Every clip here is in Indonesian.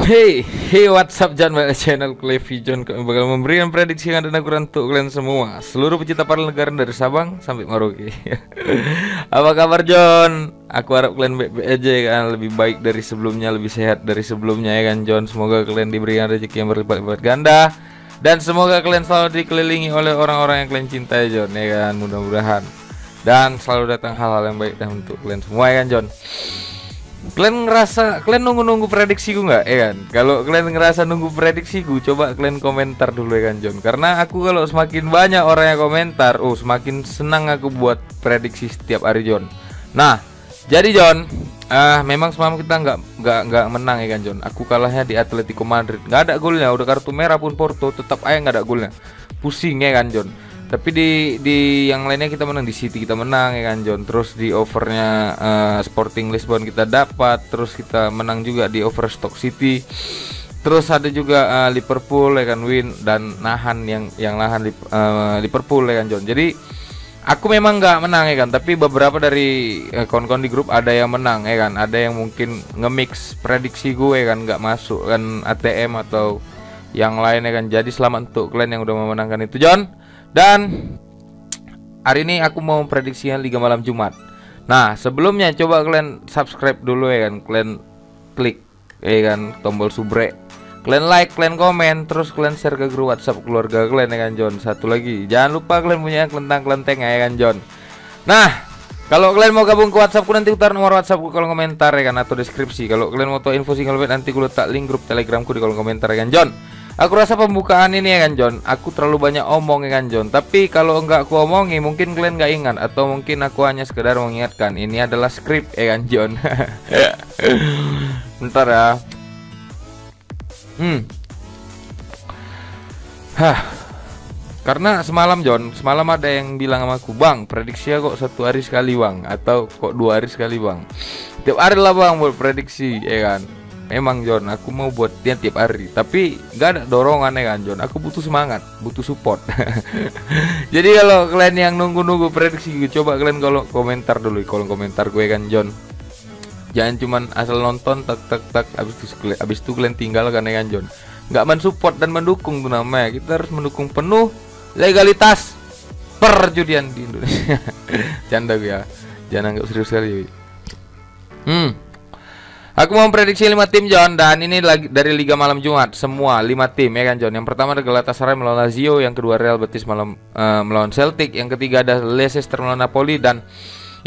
Hey, what's up John, channel Clevi John. Kami bakal memberikan prediksi yang ada ukuran untuk kalian semua, seluruh pecinta para negara dari Sabang sampai Merauke. Apa kabar John? Aku harap kalian baik-baik aja kan, lebih baik dari sebelumnya, lebih sehat dari sebelumnya ya kan John. Semoga kalian diberikan rezeki yang berlipat-lipat ganda, dan semoga kalian selalu dikelilingi oleh orang-orang yang kalian cintai John ya kan, mudah-mudahan. Dan selalu datang hal-hal yang baik dan untuk kalian semua ya kan John. Kalian ngerasa, kalian nunggu prediksiku nggak ya kan? Kalau kalian ngerasa nunggu prediksiku, coba kalian komentar dulu ya kan John. Karena aku kalau semakin banyak orang yang komentar, semakin senang aku buat prediksi setiap hari John. Nah, jadi John, memang semalam kita nggak menang ya kan John. Aku kalahnya di Atletico Madrid, nggak ada golnya, udah kartu merah pun Porto tetap aja nggak ada golnya. Pusing ya kan John. Tapi di yang lainnya kita menang, di City kita menang ya kan John. Terus di overnya Sporting Lisbon kita dapat, terus kita menang juga di over Stoke City. Terus ada juga Liverpool ya kan win dan nahan yang nahan Liverpool ya kan John. Jadi aku memang nggak menang ya kan, tapi beberapa dari kawan-kawan di grup ada yang menang ya kan. Ada yang mungkin nge-mix prediksi gue kan, nggak masuk kan ATM atau yang lain ya kan. Jadi selamat untuk kalian yang udah memenangkan itu John. Dan hari ini aku mau prediksinya Liga Malam Jumat. Nah, sebelumnya coba kalian subscribe dulu ya kan. Kalian klik ya kan tombol subrek. Kalian like, kalian komen, terus kalian share ke grup WhatsApp keluarga kalian ya kan John. Satu lagi, jangan lupa kalian punya kelentang-kelenteng ya kan John. Nah, kalau kalian mau gabung ke WhatsAppku, nanti utar nomor WhatsAppku di kolom komentar ya kan, atau deskripsi. Kalau kalian mau tahu info single bed, nanti aku letak link grup Telegramku di kolom komentar ya kan John. Aku rasa pembukaan ini ya kan John, aku terlalu banyak omong ya kan John. Tapi kalau enggak aku omongi, mungkin kalian nggak ingat, atau mungkin aku hanya sekedar mengingatkan. Ini adalah skrip ya kan John. Bentar ya. Karena semalam John, semalam ada yang bilang sama aku, Bang, prediksi kok 1 hari sekali Bang, atau kok 2 hari sekali Bang. Tiap hari lah Bang buat prediksi ya kan. Memang John, aku mau buatnya tiap hari, tapi nggak ada dorongan ya kan John. Aku butuh semangat, butuh support. Jadi kalau kalian yang nunggu prediksi, coba kalian kalau komentar dulu di kolom komentar gue kan John. Jangan cuman asal nonton tak abis itu kalian tinggalkan ya kan John. Nggak mensupport dan mendukung tuh namanya. Kita harus mendukung penuh legalitas perjudian di Indonesia. Canda gue ya, jangan anggap serius sekali. Aku mau prediksi 5 tim John, dan ini lagi dari Liga Malam Jumat, semua 5 tim ya kan John. Yang pertama ada Galatasaray melawan Lazio, yang kedua Real Betis melawan Celtic, yang ketiga ada Leicester melawan Napoli, dan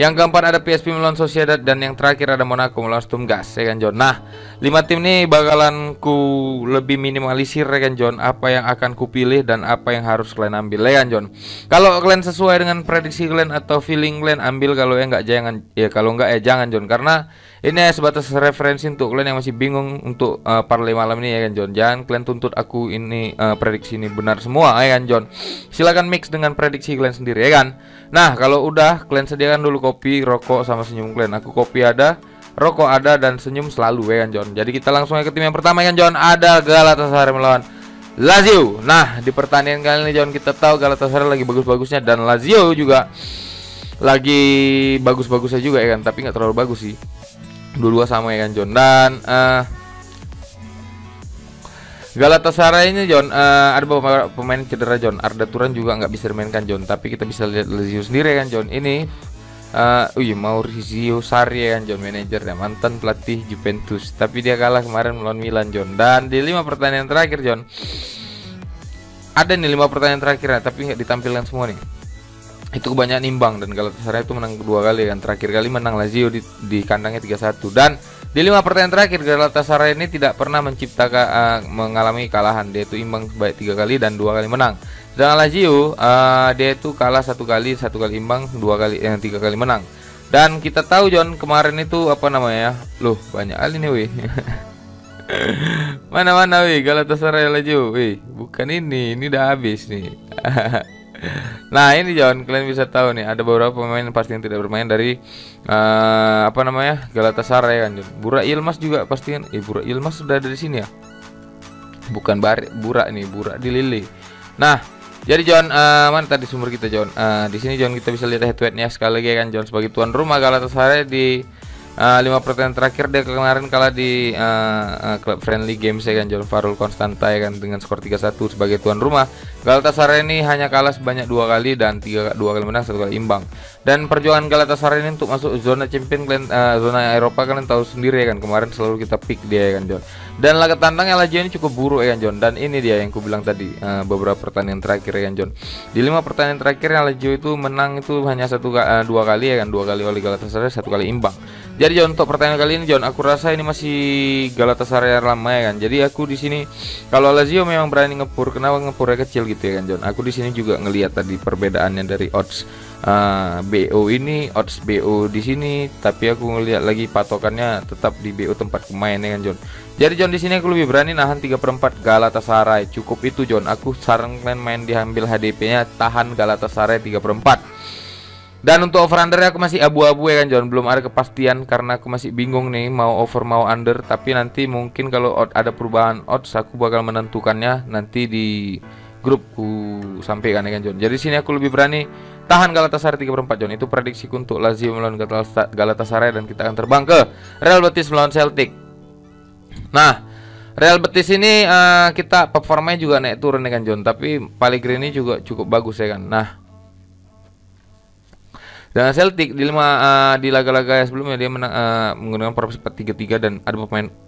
yang keempat ada PSV melawan Sociedad, dan yang terakhir ada Monaco melawan Sturm Graz ya kan John. Nah, 5 tim ini bakalan ku lebih minimalisir ya kan John, apa yang akan ku pilih dan apa yang harus kalian ambil ya kan John. Kalau kalian sesuai dengan prediksi kalian atau feeling kalian, ambil. Kalau ya enggak jangan, ya kalau enggak ya jangan John. Karena ini sebatas referensi untuk kalian yang masih bingung untuk parlay malam ini ya kan John. Jangan kalian tuntut aku ini prediksi ini benar semua ya kan John. Silakan mix dengan prediksi kalian sendiri ya kan. Nah, kalau udah kalian sediakan dulu kopi, rokok sama senyum kalian. Aku kopi ada, rokok ada, dan senyum selalu ya kan John. Jadi kita langsung ke tim yang pertama ya kan John. Ada Galatasaray melawan Lazio. Nah, di pertandingan kali ini John, kita tahu Galatasaray lagi bagus-bagusnya, dan Lazio juga lagi bagus-bagusnya juga ya kan. Tapi nggak terlalu bagus sih. Dua-dua sama ya kan John. Dan Galatasaray ini John, ada beberapa pemain cedera John. Arda Turan juga nggak bisa dimainkan John. Tapi kita bisa lihat Lazio sendiri ya kan John. Ini Maurizio Sarri ya kan John, manajer dan mantan pelatih Juventus. Tapi dia kalah kemarin melawan Milan John. Dan di 5 pertandingan terakhir John, ada nih 5 pertandingan terakhir, tapi nggak ditampilkan semua nih. Itu kebanyakan imbang, dan Galatasaray itu menang 2 kali kan. Terakhir kali menang Lazio di kandangnya 3-1. Dan di 5 pertandingan terakhir Galatasaray ini tidak pernah menciptakan mengalami kalahan. Dia itu imbang baik 3 kali dan 2 kali menang. Sedangkan Lazio dia itu kalah 1 kali imbang, 3 kali menang. Dan kita tahu John, kemarin itu apa namanya? Loh, banyak kali nih weh. Mana-mana weh Galatasaray Lazio. Weh, bukan ini udah habis nih. Nah ini John, kalian bisa tahu nih, ada beberapa pemain pasti yang tidak bermain dari apa namanya Galatasaray kan John. Burak Yilmaz juga pasti kan. Burak Yilmaz sudah ada di sini ya. Bukan Burak nih, Burak di Lille. Nah, jadi John, mana tadi sumber kita John? Di sini John kita bisa lihat head to headnya sekali lagi kan John. Sebagai tuan rumah Galatasaray di 5 pertandingan terakhir dia kemarin kalah di klub friendly games ya kan, John. Farul Konstanta ya kan, dengan skor 3-1 sebagai tuan rumah. Galatasaray ini hanya kalah sebanyak 2 kali dan 2 kali menang, 1 kali imbang. Dan perjuangan Galatasaray ini untuk masuk zona champion, zona Eropa kalian tahu sendiri ya kan, kemarin selalu kita pick dia ya kan, John. Dan laga tandangnya Lazio ini cukup buruk ya kan, John. Dan ini dia yang ku bilang tadi, beberapa pertandingan terakhir ya kan, John. Di 5 pertandingan terakhir Lazio itu menang itu hanya 2 kali ya kan, 2 kali oleh Galatasaray, 1 kali imbang. Jadi John, untuk pertandingan kali ini John, aku rasa ini masih Galatasaray lama ya kan. Jadi aku di sini kalau Lazio memang berani ngepur, kenapa ngepurnya kecil gitu ya kan, John. Aku di sini juga ngelihat tadi perbedaannya dari odds BO ini, odds BO di sini, tapi aku ngelihat lagi patokannya tetap di BO tempat pemain ya kan, John. Jadi John, di sini aku lebih berani nahan 3/4 Galatasaray. Cukup itu John. Aku saran kalian main diambil HDP-nya, tahan Galatasaray 3/4. Dan untuk over under aku masih abu-abu ya kan, John. Belum ada kepastian karena aku masih bingung nih mau over mau under. Tapi nanti mungkin kalau ada perubahan odds aku bakal menentukannya nanti di grupku sampaikan ya kan, John. Jadi sini aku lebih berani tahan Galatasaray 3/4, John. Itu prediksiku untuk Lazio melawan Galatasaray. Dan kita akan terbang ke Real Betis melawan Celtic. Nah, Real Betis ini kita performanya juga naik turun ya kan, John. Tapi Pellegrini juga cukup bagus ya kan. Nah, dengan Celtic di laga-laga sebelumnya dia menang menggunakan formasi 4-3-3 dan ada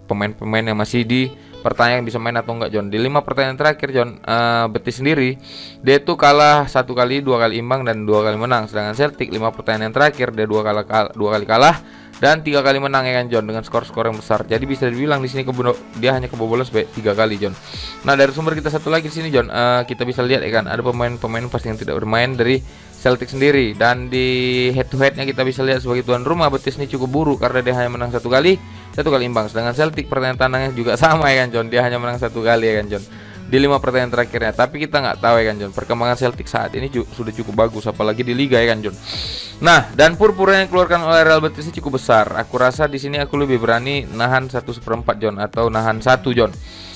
pemain-pemain yang masih di pertanyaan bisa main atau enggak, John. Di 5 pertandingan terakhir, John, Betis sendiri dia itu kalah 1 kali, 2 kali imbang dan 2 kali menang. Sedangkan Celtic 5 pertandingan terakhir dia 2 kali kalah dan 3 kali menang ya kan, John, dengan skor-skor yang besar. Jadi bisa dibilang di sini dia hanya kebobolan sebanyak 3 kali, John. Nah, dari sumber kita satu lagi di sini, John, kita bisa lihat ya kan, ada pemain-pemain pasti yang tidak bermain dari Celtic sendiri. Dan di head to headnya kita bisa lihat sebagai tuan rumah Betis ini cukup buruk karena dia hanya menang 1 kali imbang. Sedangkan Celtic pertandingan tandangnya juga sama ya kan, John, dia hanya menang 1 kali ya kan, John, di 5 pertandingan terakhirnya. Tapi kita nggak tahu ya kan, John, perkembangan Celtic saat ini sudah cukup bagus apalagi di liga ya kan, John. Nah, dan purpura yang dikeluarkan oleh Real Betis ini cukup besar. Aku rasa di sini aku lebih berani nahan 1/4, John, atau nahan 1, John.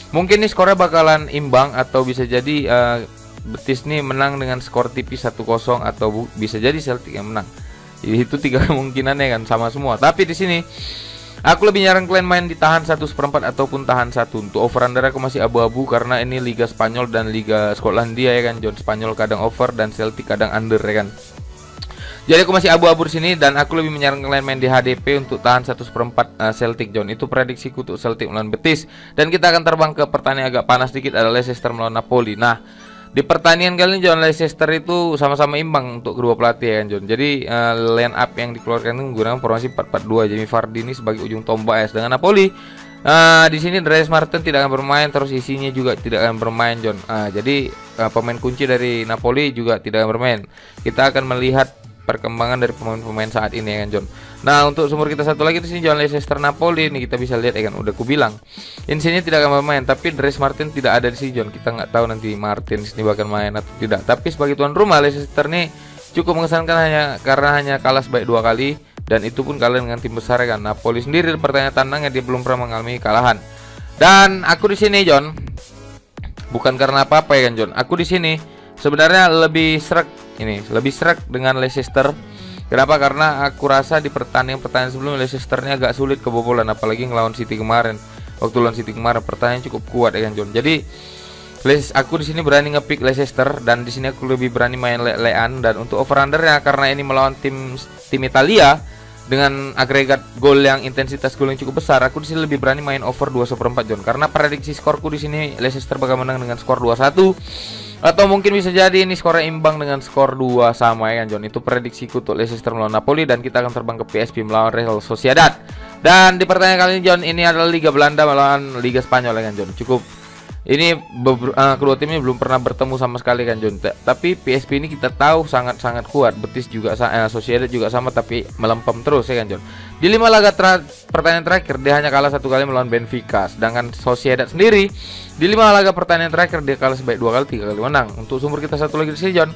Mungkin nih skornya bakalan imbang atau bisa jadi Betis nih menang dengan skor tipis 1-0 atau bisa jadi Celtic yang menang. Jadi itu 3 kemungkinannya kan, sama semua. Tapi di sini aku lebih nyaran kalian main ditahan 1/4 ataupun tahan 1. Untuk over under aku masih abu-abu karena ini Liga Spanyol dan Liga Skotlandia ya kan, John. Spanyol kadang over dan Celtic kadang under ya kan. Jadi aku masih abu-abu di sini dan aku lebih menyarankan kalian main di HDP untuk tahan 1/4 Celtic, John. Itu prediksiku untuk Celtic melawan Betis. Dan kita akan terbang ke pertandingan agak panas sedikit, adalah Leicester melawan Napoli. Nah, di pertandingan kali ini, John, Leicester itu sama-sama imbang untuk kedua pelatih ya kan, John. Jadi line up yang dikeluarkan itu menggunakan formasi 4-4-2. Jamie Vardy ini sebagai ujung tombak ya. Sedangkan Napoli di sini Dries Martin tidak akan bermain, terus isinya juga tidak akan bermain, John. Jadi pemain kunci dari Napoli juga tidak akan bermain. Kita akan melihat perkembangan dari pemain-pemain saat ini ya kan, John. Nah, untuk sumber kita satu lagi di sini, John, Leicester Napoli ini kita bisa lihat ya kan, udah ku bilang Insigne tidak akan bermain, tapi Dries Martin tidak ada di sini, John. Kita nggak tahu nanti Martin sini bakal main atau tidak. Tapi sebagai tuan rumah Leicester ini cukup mengesankan karena hanya kalah sebanyak 2 kali dan itu pun kalah dengan tim besar ya kan. Napoli sendiri di pertandingan tandangnya dia belum pernah mengalami kekalahan. Dan aku di sini, John, bukan karena apa-apa ya kan, John. Aku di sini sebenarnya lebih serak dengan Leicester. Kenapa? Karena aku rasa di pertandingan sebelumnya Leicester-nya agak sulit kebobolan, apalagi ngelawan City kemarin. Waktu lawan City kemarin pertandingan cukup kuat ya kan, John. Jadi aku di sini berani ngepick Leicester dan di sini aku lebih berani main lean. Dan untuk over undernya karena ini melawan tim Italia dengan agregat gol yang intensitas gol yang cukup besar, aku di sini lebih berani main over 2/4, John. Karena prediksi skorku di sini Leicester bakal menang dengan skor 2-1. Atau mungkin bisa jadi ini skornya imbang dengan skor 2 sama ya kan, John. Itu prediksiku untuk Leicester melawan Napoli. Dan kita akan terbang ke PSV melawan Real Sociedad. Dan di pertandingan kali ini, John, ini adalah Liga Belanda melawan Liga Spanyol ya kan, John. Cukup ini kedua tim ini belum pernah bertemu sama sekali kan, John. Tapi PSV ini kita tahu sangat-sangat kuat. Betis juga Sociedad juga sama, tapi melempem terus ya kan, John. Di 5 laga pertandingan terakhir dia hanya kalah 1 kali melawan Benfica. Sedangkan Sociedad sendiri di 5 laga pertandingan terakhir dia kalah sebanyak 2 kali, 3 kali menang. Untuk sumber kita satu lagi di sini, John,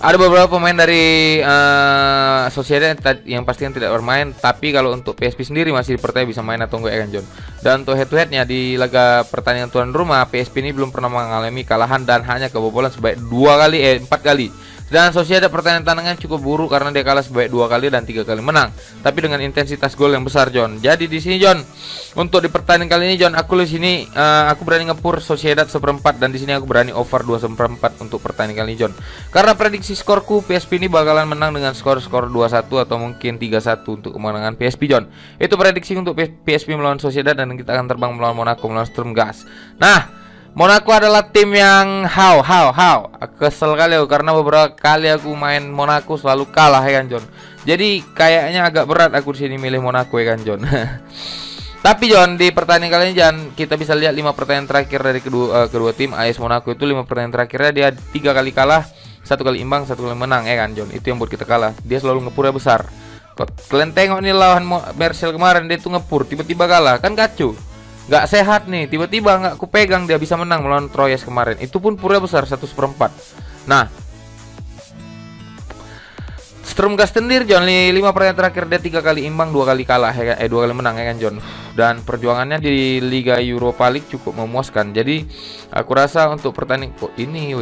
ada beberapa pemain dari Sociedad yang pasti yang tidak bermain. Tapi kalau untuk PSV sendiri masih dipercaya bisa main atau enggak ya kan, John. Dan untuk head to headnya di laga pertandingan tuan rumah PSV ini belum pernah mengalami kalahan dan hanya kebobolan sebanyak 4 kali. Dan Sociedad pertandingan tandangnya cukup buruk karena dia kalah sebanyak 2 kali dan 3 kali menang, tapi dengan intensitas gol yang besar, John. Jadi di sini, John, untuk di pertandingan kali ini, John, aku di sini aku berani ngepur Sociedad 1/4 dan di sini aku berani over 2/4 untuk pertandingan kali ini, John. Karena prediksi skorku PSP ini bakalan menang dengan skor 2-1 atau mungkin 3-1 untuk kemenangan PSP, John. Itu prediksi untuk PSP melawan Sociedad dan kita akan terbang melawan Monaco melawan Sturm Graz. Nah, Monaco adalah tim yang kesel kali aku karena beberapa kali aku main Monaco selalu kalah ya kan, John. Jadi kayaknya agak berat aku di sini milih Monaco ya kan, John. Tapi John, di pertandingan kali ini, John, kita bisa lihat 5 pertandingan terakhir dari kedua tim. AS Monaco itu 5 pertandingan terakhirnya dia 3 kali kalah, 1 kali imbang, 1 kali menang ya kan, John. Itu yang buat kita kalah. Dia selalu ngepurnya besar. Kalian tengok nih lawan Marseille kemarin, dia tuh ngepur tiba-tiba kalah, kan kacau. Gak sehat nih, tiba-tiba nggak kupegang dia bisa menang melawan Troyes kemarin. Itu pun pura besar 1/4. Nah, Sturm Graz sendiri, John, 5 pertandingan terakhir dia 3 kali imbang, 2 kali kalah ya, 2 kali menang ya kan, John. Dan perjuangannya di Liga Europa League cukup memuaskan. Jadi aku rasa untuk pertandingan ini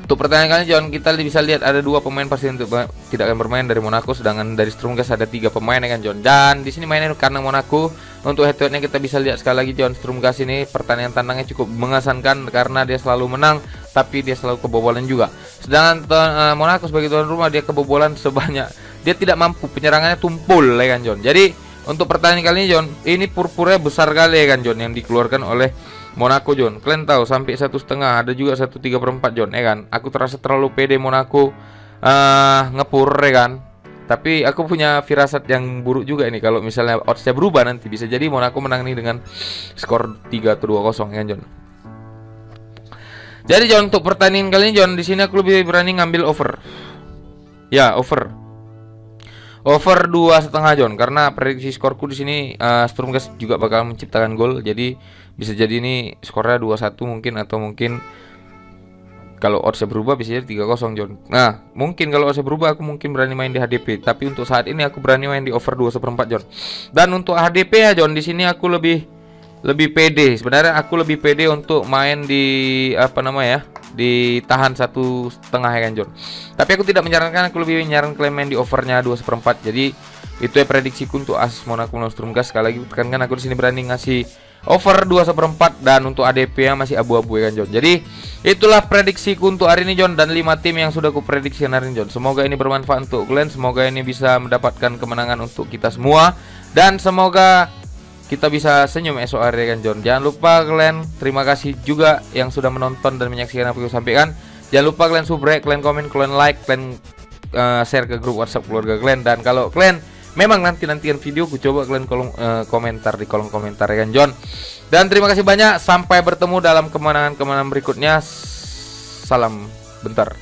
untuk pertandingan kali ini, John, kita bisa lihat ada 2 pemain pasti untuk tidak akan bermain dari Monaco, sedangkan dari Sturm Graz ada 3 pemain ya kan, John. Dan di sini mainnya karena Monaco. Untuk head-to-headnya kita bisa lihat sekali lagi, John, Sturm Graz ini pertandingan tandangnya cukup mengesankan karena dia selalu menang, tapi dia selalu kebobolan juga. Sedangkan Monaco sebagai tuan rumah dia kebobolan sebanyak, dia tidak mampu, penyerangannya tumpul ya kan, John. Jadi untuk pertandingan kali ini, John, ini purpurnya besar kali ya kan, John, yang dikeluarkan oleh Monaco, John. Kalian tahu sampai 1,5, ada juga 1,3/4, John, ya kan. Aku terasa terlalu pede Monaco ngepur ya kan. Tapi aku punya firasat yang buruk juga ini, kalau misalnya oddsnya berubah nanti bisa jadi Monaco menang nih dengan skor 3 atau 2-0 ya, John. Jadi, John, untuk pertandingan kali ini, John, di sini aku lebih berani ngambil over. Ya, over. Over 2,5, John, karena prediksi skorku di sini Sturm Graz juga bakal menciptakan gol. Jadi bisa jadi ini skornya 2-1 mungkin, atau mungkin kalau oddsnya berubah bisa jadi 3-0, John. Nah, mungkin kalau oddsnya berubah aku mungkin berani main di HDP, tapi untuk saat ini aku berani main di over 2/4, John. Dan untuk HDP ya, John, di sini aku lebih pede. Sebenarnya aku lebih pede untuk main di ditahan 1,5 ya kan, John. Tapi aku tidak menyarankan, aku lebih menyarankan kalian main di overnya 2/4. Jadi itu ya prediksiku untuk AS Monaco melawan Sturm Graz. Sekali lagi tekankan, aku di sini berani ngasih over 2/4 dan untuk ADP yang masih abu-abu ya kan, John. Jadi itulah prediksiku untuk hari ini, John, dan 5 tim yang sudah aku prediksi hari ini, John. Semoga ini bermanfaat untuk kalian, semoga ini bisa mendapatkan kemenangan untuk kita semua, dan semoga kita bisa senyum esok hari ya kan, John. Jangan lupa kalian, terima kasih juga yang sudah menonton dan menyaksikan apa yang aku sampaikan. Jangan lupa kalian subscribe, kalian komen, kalian like, kalian share ke grup WhatsApp keluarga kalian. Dan kalau kalian memang nantian video, ku coba kalian komentar di kolom komentar ya kan, John. Dan terima kasih banyak, sampai bertemu dalam kemenangan-kemenangan berikutnya. Salam bentar.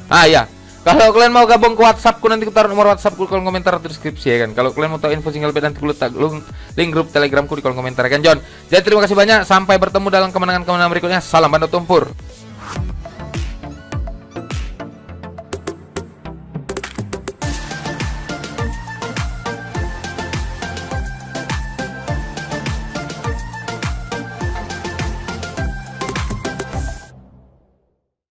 Ah ya, kalau kalian mau gabung ke WhatsAppku, nanti ku taruh nomor WhatsAppku di kolom komentar atau deskripsi ya kan. Kalau kalian mau tahu info single bed, nanti ku letak link grup Telegramku di kolom komentar ya kan, John. Jadi terima kasih banyak, sampai bertemu dalam kemenangan-kemenangan berikutnya. Salam Bandot Tumpur.